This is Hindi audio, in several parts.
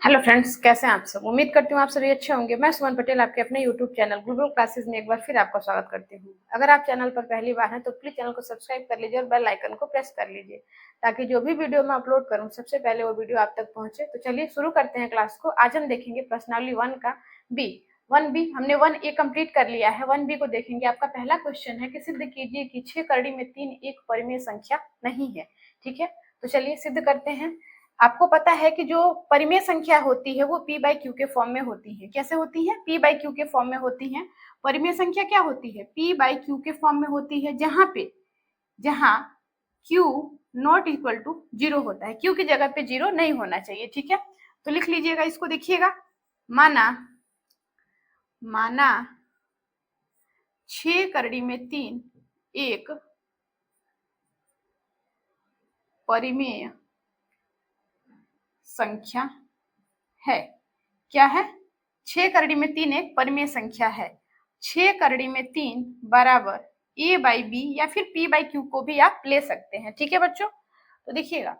हेलो फ्रेंड्स, कैसे हैं आप सब। उम्मीद करती हूँ आप सभी अच्छे होंगे। मैं सुमन पटेल आपके अपने यूट्यूब चैनल गूगल क्लासेस में एक बार फिर आपका स्वागत करती हूँ। अगर आप चैनल पर पहली बार हैं तो प्लीज चैनल को सब्सक्राइब कर लीजिए और बेल आइकन को प्रेस कर लीजिए ताकि जो भी वीडियो मैं अपलोड करूँ सबसे पहले वो वीडियो आप तक पहुंचे। तो चलिए शुरू करते हैं क्लास को। आज हम देखेंगे प्रश्नावली 1 का बी। 1 बी हमने 1 ए कंप्लीट कर लिया है। 1 बी को देखेंगे। आपका पहला क्वेश्चन है कि सिद्ध कीजिए कि 6 करड़ी में 3 एक परिमेय संख्या नहीं है। ठीक है, तो चलिए सिद्ध करते हैं। आपको पता है कि जो परिमेय संख्या होती है वो p बाई क्यू के फॉर्म में होती है। कैसे होती है? p बाई क्यू के फॉर्म में होती है। परिमेय संख्या क्या होती है? p बाई क्यू के फॉर्म में होती है, जहां q नॉट इक्वल टू 0 होता है। q की जगह पे 0 नहीं होना चाहिए। ठीक है, तो लिख लीजिएगा इसको। देखिएगा, माना 6 करड़ी में 3 एक परिमेय संख्या है। क्या है? 6 करड़ी में 3 एक परिमेय संख्या है। 6 करड़ी में 3 बराबर a बाई बी या फिर p बाई क्यू को भी आप ले सकते हैं। ठीक है बच्चों, तो देखिएगा,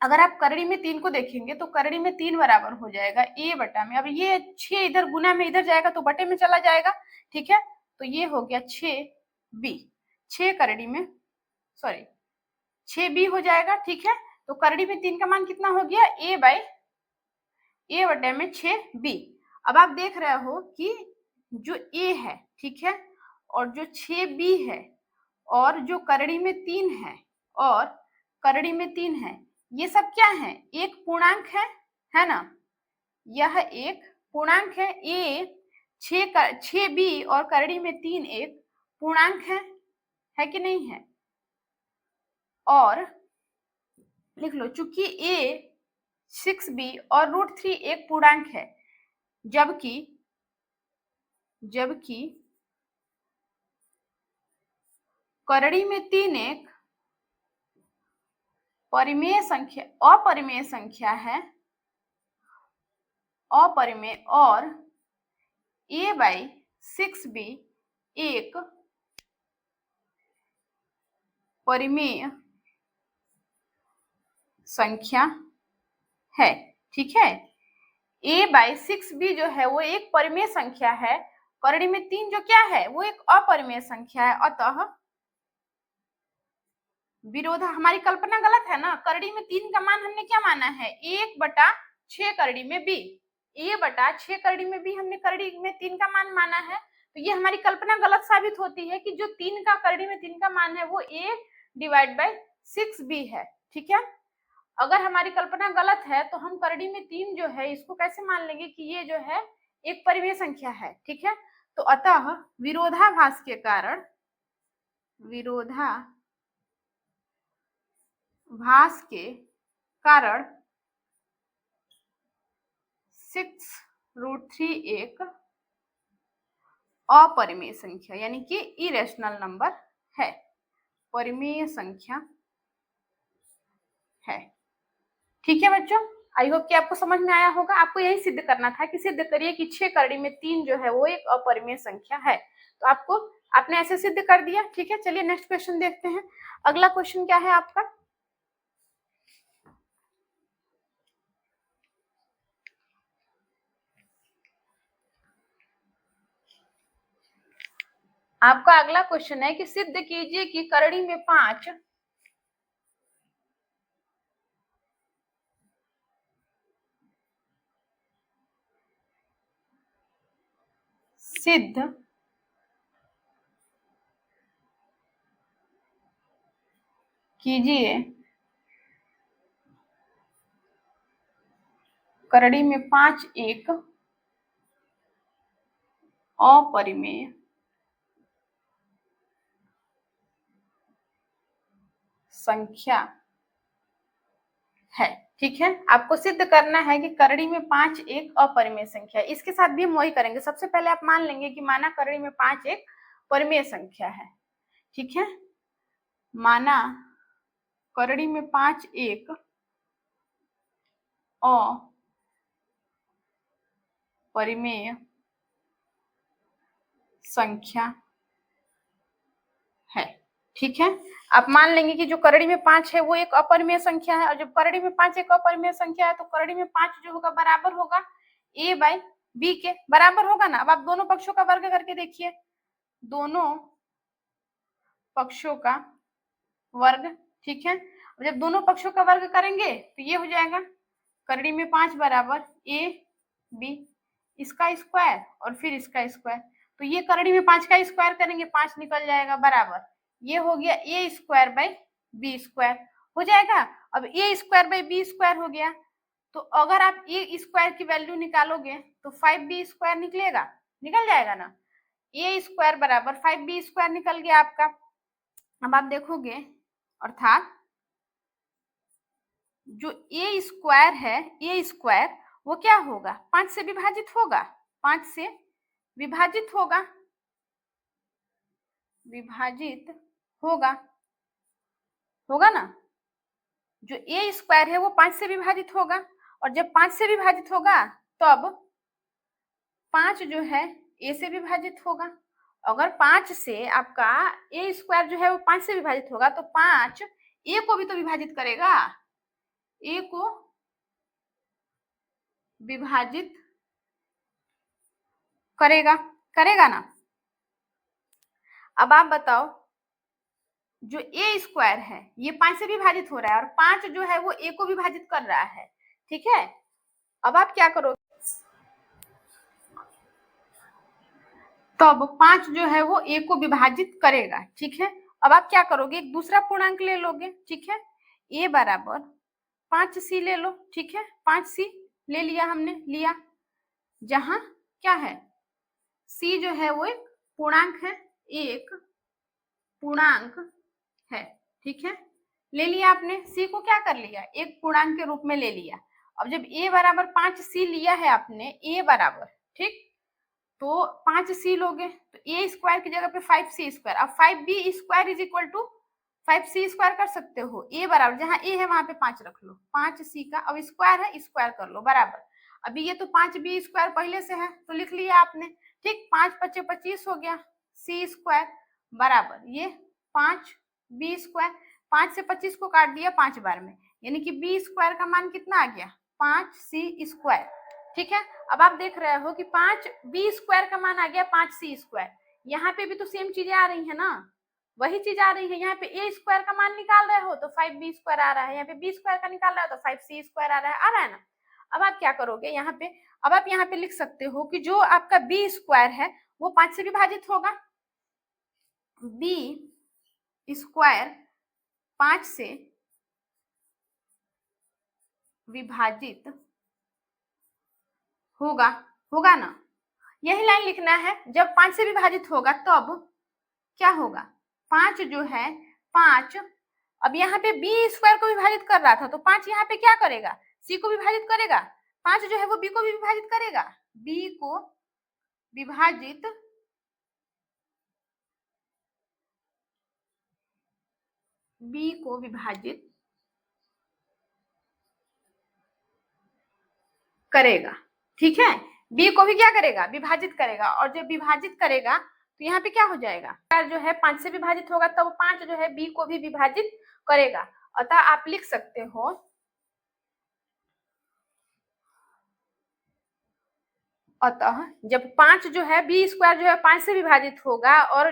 अगर आप करड़ी में 3 को देखेंगे तो करड़ी में 3 बराबर हो जाएगा a बटा में। अब ये 6 इधर गुना में इधर जाएगा तो बटे में चला जाएगा। ठीक है, तो ये हो गया 6b। 6 करड़ी में सॉरी 6b हो जाएगा। ठीक है, तो करड़ी में 3 का मान कितना हो गया? a बाई ए बटे में 6b। अब आप देख रहे हो कि जो a है, ठीक है, और जो 6b है और जो करड़ी में 3 है, ये सब क्या है? एक पूर्णांक है ना। यह एक पूर्णांक है। a 6b और करड़ी में 3 एक पूर्णांक है कि नहीं है? और लिख लो, चूंकि a 6b और √3 एक पूर्णांक है, जबकि करड़ी में 3 एक परिमेय संख्या अपरिमेय संख्या है, अपरिमेय, और a बाई 6b एक परिमेय संख्या है। ठीक है, a बाई 6b जो है वो एक परिमेय संख्या है। करड़ी में 3 जो क्या है वो एक अपरिमेय संख्या है। अतः विरोधा, हमारी कल्पना गलत है ना। करड़ी में 3 का मान हमने क्या माना है? 1/6 करड़ी में b। a बटा 6 करड़ी में b हमने करड़ी में 3 का मान माना है। तो ये हमारी कल्पना गलत साबित होती है कि जो 3 का करड़ी में 3 का मान है वो a डिवाइड बाई 6b है। ठीक है, अगर हमारी कल्पना गलत है तो हम करड़ी में 3 जो है इसको कैसे मान लेंगे कि ये जो है एक परिमेय संख्या है। ठीक है, तो अतः विरोधाभास के कारण कारण 6√3 एक अपरिमेय संख्या यानी कि इरेशनल नंबर है, परिमेय संख्या है। ठीक है बच्चों, आई होप कि आपको समझ में आया होगा। आपको यही सिद्ध करना था कि सिद्ध करिए कि 6 करड़ी में 3 जो है वो एक अपरिमेय संख्या है। तो आपने ऐसे सिद्ध कर दिया। ठीक है, चलिए नेक्स्ट क्वेश्चन देखते हैं। अगला क्वेश्चन क्या है आपका? आपका अगला क्वेश्चन है कि सिद्ध कीजिए कि करड़ी में 5 सिद्ध कीजिए करड़ी में 5 एक अपरिमेय संख्या है। ठीक है, आपको सिद्ध करना है कि करड़ी में 5 एक अपरिमेय संख्या है। इसके साथ भी हम वही करेंगे। सबसे पहले आप मान लेंगे कि माना करड़ी में 5 एक परिमेय संख्या है। ठीक है, माना करड़ी में 5 एक अपरिमेय संख्या है। ठीक है। आप मान लेंगे कि जो करड़ी में 5 है वो एक अपरिमेय संख्या है, और जब करड़ी में 5 एक अपरिमेय संख्या है तो करड़ी में 5 जो होगा बराबर होगा a बाई b के, बराबर होगा ना। अब आप दोनों पक्षों का वर्ग करके देखिए, दोनों पक्षों का वर्ग, ठीक है। जब दोनों पक्षों का वर्ग करेंगे तो ये हो जाएगा करड़ी में 5 बराबर a b, इसका स्क्वायर और फिर इसका स्क्वायर, तो ये करड़ी में 5 का स्क्वायर करेंगे 5 निकल जाएगा, बराबर ये हो गया a square by b square हो जाएगा। अब a square by b square हो गया, तो अगर आप a स्क्वायर की वैल्यू निकालोगे तो 5b स्क्वायर निकलेगा, निकल जाएगा ना। a स्क्वायर बराबर 5b स्क्वायर निकल गया आपका। अब आप देखोगे अर्थात जो a स्क्वायर है, a स्क्वायर वो क्या होगा, 5 से विभाजित होगा, 5 से विभाजित होगा, विभाजित होगा, होगा ना। जो a स्क्वायर है वो 5 से विभाजित होगा, और जब 5 से विभाजित होगा तब 5 जो है a से विभाजित होगा। अगर 5 से आपका a स्क्वायर जो है वो 5 से विभाजित होगा तो 5 a को भी तो विभाजित करेगा, a को विभाजित करेगा, करेगा ना। अब आप बताओ, जो a स्क्वायर है ये 5 से विभाजित हो रहा है और 5 जो है वो a को विभाजित कर रहा है, ठीक है। अब आप क्या करोगे, तब 5 जो है वो a को विभाजित करेगा, ठीक है। अब आप क्या करोगे, एक दूसरा पूर्णांक ले लोगे, ठीक है। a बराबर 5c ले लो, ठीक है, 5c ले लिया, हमने लिया, जहां क्या है c जो है वो एक पूर्णांक है, एक पूर्णांक है, ठीक है। ले लिया आपने, c को क्या कर लिया, एक पूर्णांक के रूप में ले लिया। अब जब a बराबर 5c लिया है आपने, a बराबर, ठीक, तो 5c लोगे तो a स्क्वायर की जगह पे 5c स्क्वायर, अब 5b square is equal to 5c square कर सकते हो। a बराबर जहां a है वहां पे 5 रख लो, 5c का अब स्क्वायर है, स्क्वायर कर लो, बराबर। अभी ये तो 5b स्क्वायर पहले से है तो लिख लिया आपने, ठीक, 5 × 5 = 25 हो गया, c स्क्वायर बराबर ये 5b स्क्वायर, 5 से 25 को काट दिया 5 बार में, यानी कि b स्क्वायर का मान कितना आ गया, 5c स्क्वायर, ठीक है। अब आप देख रहे हो कि 5b स्क्वायर का मान आ गया 5c स्क्वायर, यहाँ पे भी तो सेम चीजें आ रही है ना, वही चीज आ रही है। यहाँ पे a स्क्वायर का मान निकाल रहे हो तो 5b स्क्वायर आ रहा है, यहाँ पे b स्क्वायर का निकाल रहे हो तो 5c स्क्वायर आ रहा है ना। अब आप क्या करोगे यहाँ पे, अब आप यहाँ पे लिख सकते हो कि जो आपका b स्क्वायर है वो 5 से विभाजित होगा, b स्क्वायर 5 से विभाजित होगा, होगा ना। यही लाइन लिखना है, जब 5 से विभाजित होगा तब क्या होगा, 5 जो है 5, अब यहाँ पे b स्क्वायर को विभाजित कर रहा था तो 5 यहाँ पे क्या करेगा, c को विभाजित करेगा, 5 जो है वो b को भी विभाजित करेगा, b को विभाजित करेगा, ठीक है। b को भी क्या करेगा, विभाजित करेगा, और जब विभाजित करेगा तो यहाँ पे क्या हो जाएगा, जो है 5 से विभाजित होगा तब 5 जो है b को भी विभाजित करेगा। अतः आप लिख सकते हो, अतः जब 5 जो है b स्क्वायर जो है 5 से विभाजित होगा और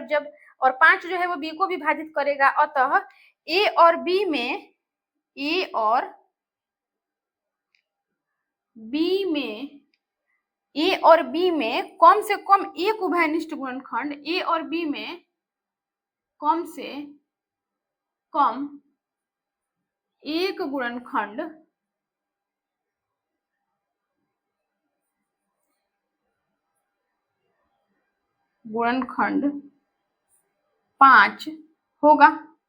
5 जो है वो b को विभाजित करेगा, अतः a और b में कम से कम एक उभयनिष्ठ गुणनखंड, a और b में कम से कम एक गुणनखंड गुणनखंड 5 होगा,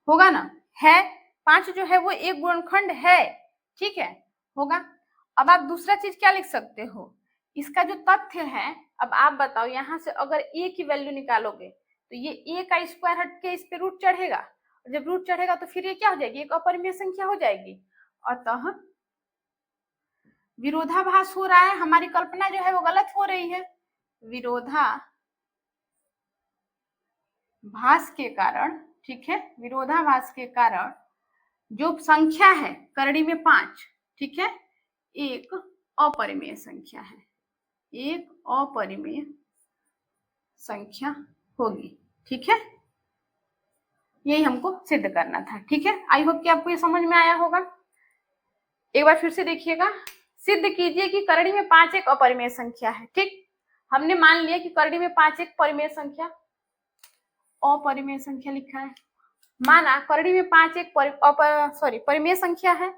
होगा ना, है 5 जो है वो एक गुणनखंड है, ठीक है, होगा। अब आप दूसरा चीज क्या लिख सकते हो, इसका जो तथ्य है, अब आप बताओ यहाँ से अगर a की वैल्यू निकालोगे तो ये a का स्क्वायर हट के इस पे रूट चढ़ेगा, और जब रूट चढ़ेगा तो फिर ये क्या हो जाएगी, एक अपरिमेय संख्या हो जाएगी। अतः विरोधाभास हो रहा है, हमारी कल्पना जो है वो गलत हो रही है, विरोधाभास के कारण ठीक है, विरोधाभास के कारण जो संख्या है करड़ी में 5, ठीक है, एक अपरिमेय संख्या है, एक अपरिमेय संख्या होगी। ठीक है, यही हमको सिद्ध करना था। ठीक है, आई होप कि आपको ये समझ में आया होगा। एक बार फिर से देखिएगा, सिद्ध कीजिए कि करड़ी में 5 एक अपरिमेय संख्या है। ठीक, हमने मान लिया कि करड़ी में 5 एक परिमेय संख्या, अपरिमेय संख्या लिखा है, माना करड़ी में 5 एक परिमेय संख्या है,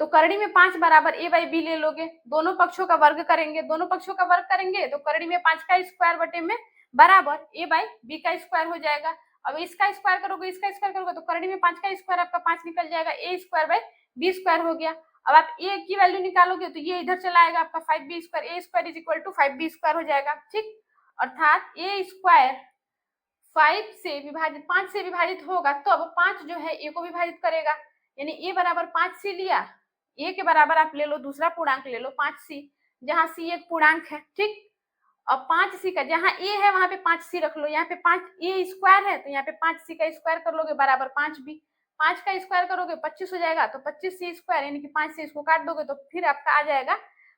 तो करड़ी में 5 बराबर a बाई बी ले लोगे, दोनों पक्षों का वर्ग करेंगे, दोनों पक्षों का वर्ग करेंगे तो करड़ी में 5 का स्क्वायर बटे में बराबर a बाई बी का स्क्वायर हो जाएगा। अब इसका स्क्वायर करोगे, इसका स्क्वायर करोगे तो करड़ी में 5 का स्क्वायर आपका 5 निकल जाएगा, a square by B square हो गया। अब आप a की वैल्यू निकालोगे तो ये इधर चला आएगा, आपका 5b square, a square is equal to 5b square हो जाएगा। ठीक, अर्थात a स्क्वायर 5 से विभाजित होगा तो अब 5 जो है a को विभाजित करेगा, यानी a बराबर 5c लिया, a के बराबर आप ले लो दूसरा पूर्णांक ले लो 5c, जहां c एक पूर्णांक है। ठीक, अब 5c का जहां a है वहां पे 5c रख लो, यहाँ पे 5a स्क्वायर है तो यहाँ पे 5c का स्क्वायर कर लोगे बराबर 5b, 5 का स्क्वायर करोगे 25 हो जाएगा, तो 25c स्क्वायर यानी कि 5 से इसको काट दोगे तो फिर आपका आ जाएगा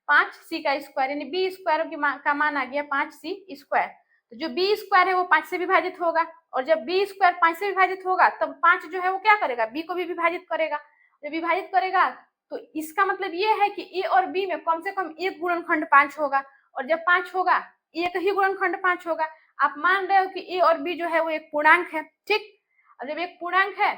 5c का स्क्वायर, यानी b स्क्वायर का मान आ गया 5c स्क्वायर। तो जो b स्क्वायर है वो 5 से विभाजित होगा, और जब b स्क्वायर 5 से विभाजित होगा तब 5 जो है वो क्या करेगा, b को भी विभाजित करेगा। जब विभाजित करेगा तो इसका मतलब ये है कि a और b में कम से कम एक गुणनखंड 5 होगा, और जब 5 होगा एक ही गुणनखंड 5 होगा। आप मान रहे हो कि a और b जो है वो एक पूर्णांक है। ठीक, और जब एक पूर्णांक है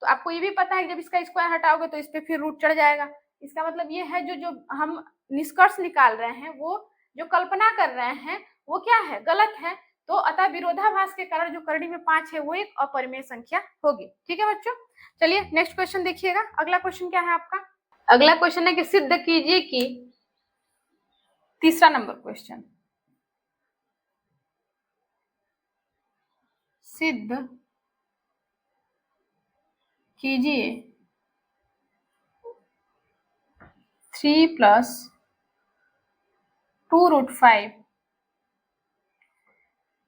तो आपको ये भी पता है कि जब इसका स्क्वायर हटाओगे तो इस पे फिर रूट चढ़ जाएगा। इसका मतलब ये है जो हम निष्कर्ष निकाल रहे हैं, वो जो कल्पना कर रहे हैं वो क्या है, गलत है। तो अतः विरोधाभास के कारण जो करड़ी में 5 है वो एक अपरिमेय संख्या होगी। ठीक है बच्चों, चलिए नेक्स्ट क्वेश्चन देखिएगा। अगला क्वेश्चन क्या है आपका, अगला क्वेश्चन है कि सिद्ध कीजिए कि, तीसरा नंबर क्वेश्चन, सिद्ध कीजिए 3 + 2√5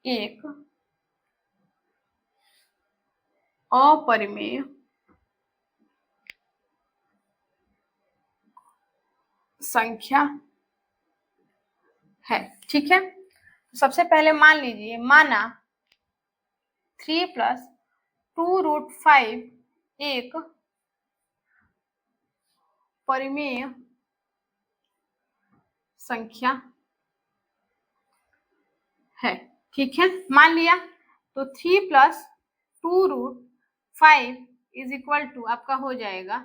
एक अपरिमेय संख्या है। ठीक है, सबसे पहले मान लीजिए, माना 3 + 2√5 एक परिमेय संख्या है। ठीक है, मान लिया, तो 3 + 2√5 इज इक्वल टू आपका हो जाएगा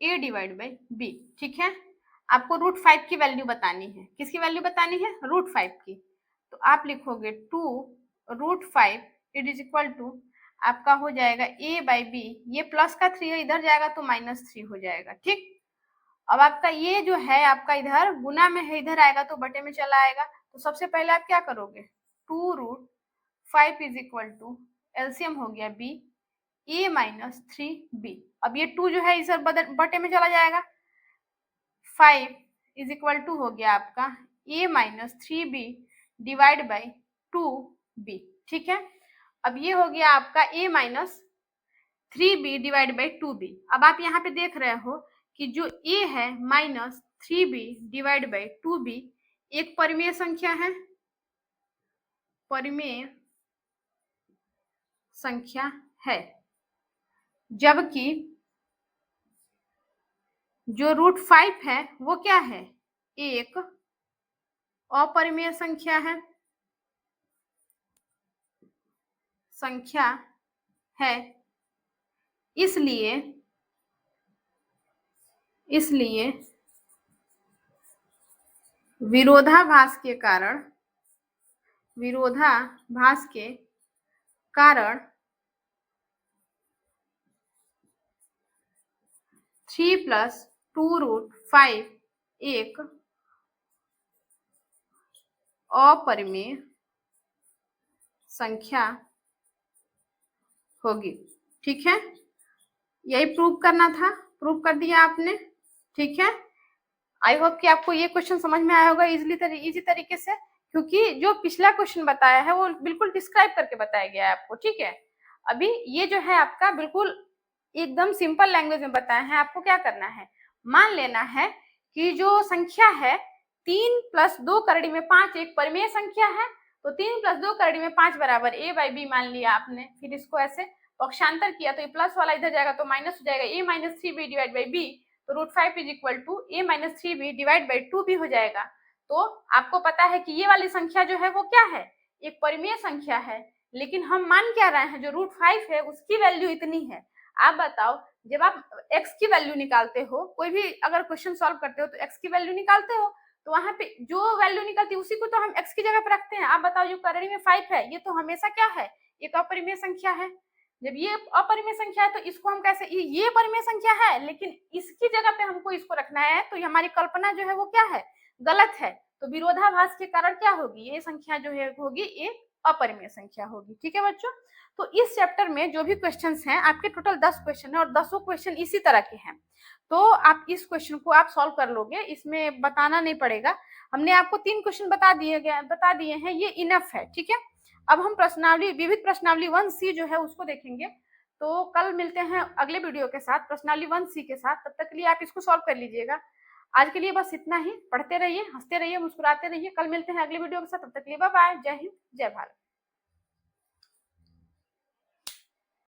a डिवाइड बाई b। ठीक है, आपको √5 की वैल्यू बतानी है, किसकी वैल्यू बतानी है, √5 की। तो आप लिखोगे 2√5 इट इज इक्वल टू आपका हो जाएगा a बाई बी, ये प्लस का 3 है इधर जाएगा तो -3 हो जाएगा। ठीक, अब आपका ये जो है आपका इधर गुना में है, इधर आएगा तो बटे में चला आएगा। तो सबसे पहले आप क्या करोगे, 2√5 इज इक्वल टू एलसीएम हो गया b, a - 3b। अब ये 2 जो है इधर बटे में चला जाएगा, 5 इज इक्वल टू हो गया आपका a - 3b divide by 2b। ठीक है, अब ये हो गया आपका a - 3b divide by 2b। अब आप यहाँ पे देख रहे हो कि जो a है -3b डिवाइड बाई 2b एक परिमेय संख्या है, परिमेय संख्या है, जबकि जो √5 है वो क्या है, एक अपरिमेय संख्या है। इसलिए विरोधाभास के कारण 3 + 2√5 एक अपरिमेय संख्या होगी। ठीक है, यही प्रूव करना था, प्रूव कर दिया आपने। ठीक है, आई होप कि आपको ये क्वेश्चन समझ में आया होगा इजी तरीके से, क्योंकि जो पिछला क्वेश्चन बताया है वो बिल्कुल डिस्क्राइब करके बताया गया है आपको। ठीक है, अभी ये जो है आपका बिल्कुल एकदम सिंपल लैंग्वेज में बताया है। आपको क्या करना है, मान लेना है कि जो संख्या है 3 + 2 करड़ी में 5 एक परिमेय संख्या है, तो 3 + 2 करड़ी में 5 बराबर a/b मान लिया आपने। फिर इसको ऐसे पक्षांतर किया तो ये प्लस वाला इधर जाएगा तो माइनस हो जाएगा, a - 3b divide by b, तो √5 = a - 3b डिवाइड बाई 2 भी हो जाएगा। तो आपको पता है कि ये वाली संख्या जो है वो क्या है, एक परिमेय संख्या है, लेकिन हम मान क्या रहे हैं, जो √5 है उसकी वैल्यू इतनी है। आप बताओ, जब आप x की वैल्यू निकालते हो, कोई भी अगर क्वेश्चन सॉल्व करते हो तो x की वैल्यू निकालते हो, तो वहां पे जो वैल्यू निकलती है उसी को तो हम x की जगह पर रखते हैं। आप बताओ, जो करड़ी में 5 है ये तो हमेशा क्या है, एक अपरिमेय संख्या है। जब ये अपरिमेय संख्या है तो इसको हम कैसे, ये परिमेय संख्या है लेकिन इसकी जगह पे हमको इसको रखना है, तो हमारी कल्पना जो है वो क्या है, गलत है। तो विरोधाभास के कारण क्या होगी, ये संख्या जो है होगी एक अपरिमेय संख्या होगी। ठीक है बच्चों, तो इस चैप्टर में जो भी क्वेश्चंस हैं आपके टोटल 10 क्वेश्चन है और 10 क्वेश्चन इसी तरह के हैं। तो आप इस क्वेश्चन को आप सॉल्व कर लोगे, इसमें बताना नहीं पड़ेगा। हमने आपको 3 क्वेश्चन बता दिए हैं, ये इनफ है। ठीक है, अब हम प्रश्नावली, विविध प्रश्नावली 1C जो है उसको देखेंगे। तो कल मिलते हैं अगले वीडियो के साथ प्रश्नावली 1C के साथ। तब तक के लिए आप इसको सॉल्व कर लीजिएगा। आज के लिए बस इतना ही। पढ़ते रहिए, हंसते रहिए, मुस्कुराते रहिए। कल मिलते हैं अगले वीडियो के साथ। तब तक के लिए बाय बाय। जय हिंद, जय भारत।